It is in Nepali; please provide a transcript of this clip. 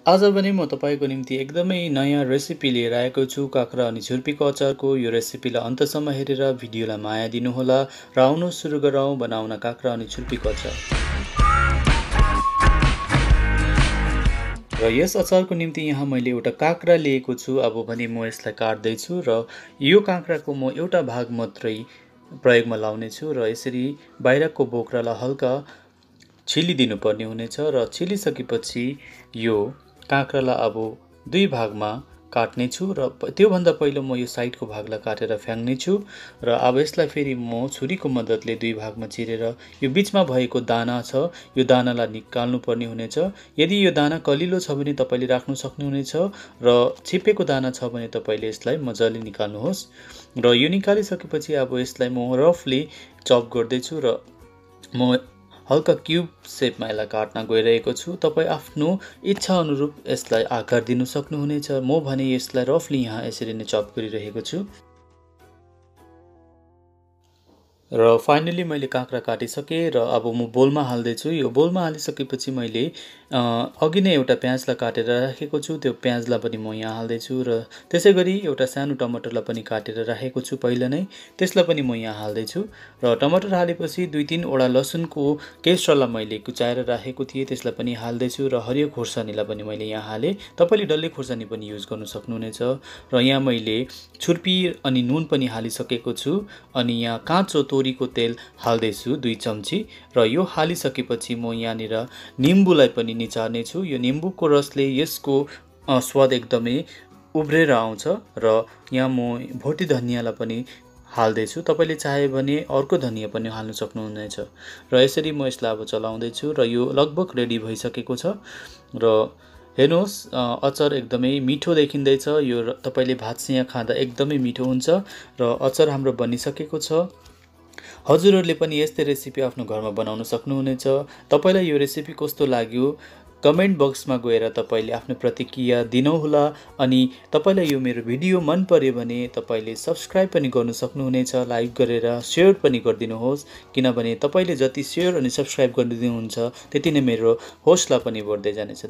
आज पनि म तपाईँको निम्ति एकदमै नयाँ रेसिपी लिएर आएको छु। काँक्रा अनि छुर्पीको अचारको यो रेसिपीलाई अन्तसम्म हेरेर भिडियोलाई माया दिनुहोला र आउनुहोस् सुरु गरौँ बनाउन काँक्रा अनि छुर्पीको अचार। र यस अचारको निम्ति यहाँ मैले एउटा काँक्रा लिएको छु। अब भने म यसलाई काट्दैछु र यो काँक्राको म एउटा भाग मात्रै प्रयोगमा लाउने छु र यसरी बाहिरको बोक्रालाई हल्का छिलिदिनु पर्ने हुनेछ र छिलिसकेपछि यो काँक्रालाई अब दुई भागमा काट्ने छु र त्योभन्दा पहिलो म यो साइडको भागलाई काटेर फ्याँक्ने छु र अब यसलाई फेरि म छुरीको मद्दतले दुई भागमा चिरेर यो बिचमा भएको दाना छ यो दानालाई निकाल्नु पर्ने हुनेछ। यदि यो दाना कलिलो छ भने तपाईले राख्न सक्नुहुनेछ र छिप्पेको दाना छ भने तपाईले यसलाई मजाले निकाल्नुहोस् र यो निकालिसकेपछि अब यसलाई म रफली चप गर्दैछु र म हल्का क्यूब शेपमा यसलाई काट्न गइरहेको छु। तपाईँ आफ्नो इच्छा अनुरूप यसलाई आकार दिन सक्नुहुनेछ। म भने यसलाई रफली यहाँ यसरी नै चप गरिरहेको छु र फाइनली मैले काँक्रा काटिसकेँ र अब म बोलमा हाल्दैछु। यो बोलमा हालिसकेपछि मैले अघि नै एउटा प्याजलाई काटेर राखेको छु, त्यो प्याजलाई पनि म यहाँ हाल्दैछु र त्यसै गरी एउटा सानो टमाटरलाई पनि काटेर राखेको छु पहिला नै, त्यसलाई पनि म यहाँ हाल्दैछु र टमाटर हालेपछि दुई तीनवटा लसुनको केस्रालाई मैले कुचाएर राखेको थिएँ त्यसलाई पनि हाल्दैछु र हरियो खोर्सानीलाई पनि मैले यहाँ हालेँ। तपाईँले डल्ले खोर्सानी पनि युज गर्न सक्नुहुनेछ र यहाँ मैले छुर्पी अनि नुन पनि हालिसकेको छु अनि यहाँ काँचो तोरीको तेल हाल्दैछु 2 चम्ची र यो हालिसकेपछि म यहाँनिर निम्बुलाई पनि निचार्ने छु। यो निम्बुको रसले यसको स्वाद एकदमै उब्रेर आउँछ र यहाँ म भोटे धनियालाई पनि हाल्दैछु। तपाईले चाहे भने अर्को धनिया पनि हाल्न सक्नुहुनेछ र यसरी म यसलाई अब चलाउँदैछु र यो लगभग रेडी भइसकेको छ र हेर्नुहोस् अचार एकदमै मिठो देखिँदैछ। यो तपाईले भातसँग खाँदा एकदमै मिठो हुन्छ र अचार हाम्रो बनिसकेको छ। हजुरहरूले पनि यस्तै रेसिपी आफ्नो घरमा बनाउन सक्नुहुनेछ। तपाईलाई यो रेसिपी कस्तो लाग्यो कमेन्ट बक्समा गएर तपाईले आफ्नो प्रतिक्रिया दिनुहोला अनि तपाईलाई यो मेरो भिडियो मन पर्यो भने तपाईले सब्स्क्राइब पनि गर्न सक्नुहुनेछ, लाइक गरेर शेयर पनि गरिदिनुहोस् किनभने तपाईले जति शेयर अनि सब्स्क्राइब गरिदिनुहुन्छ त्यति नै मेरो हौसला पनि बढ्दै जानेछ।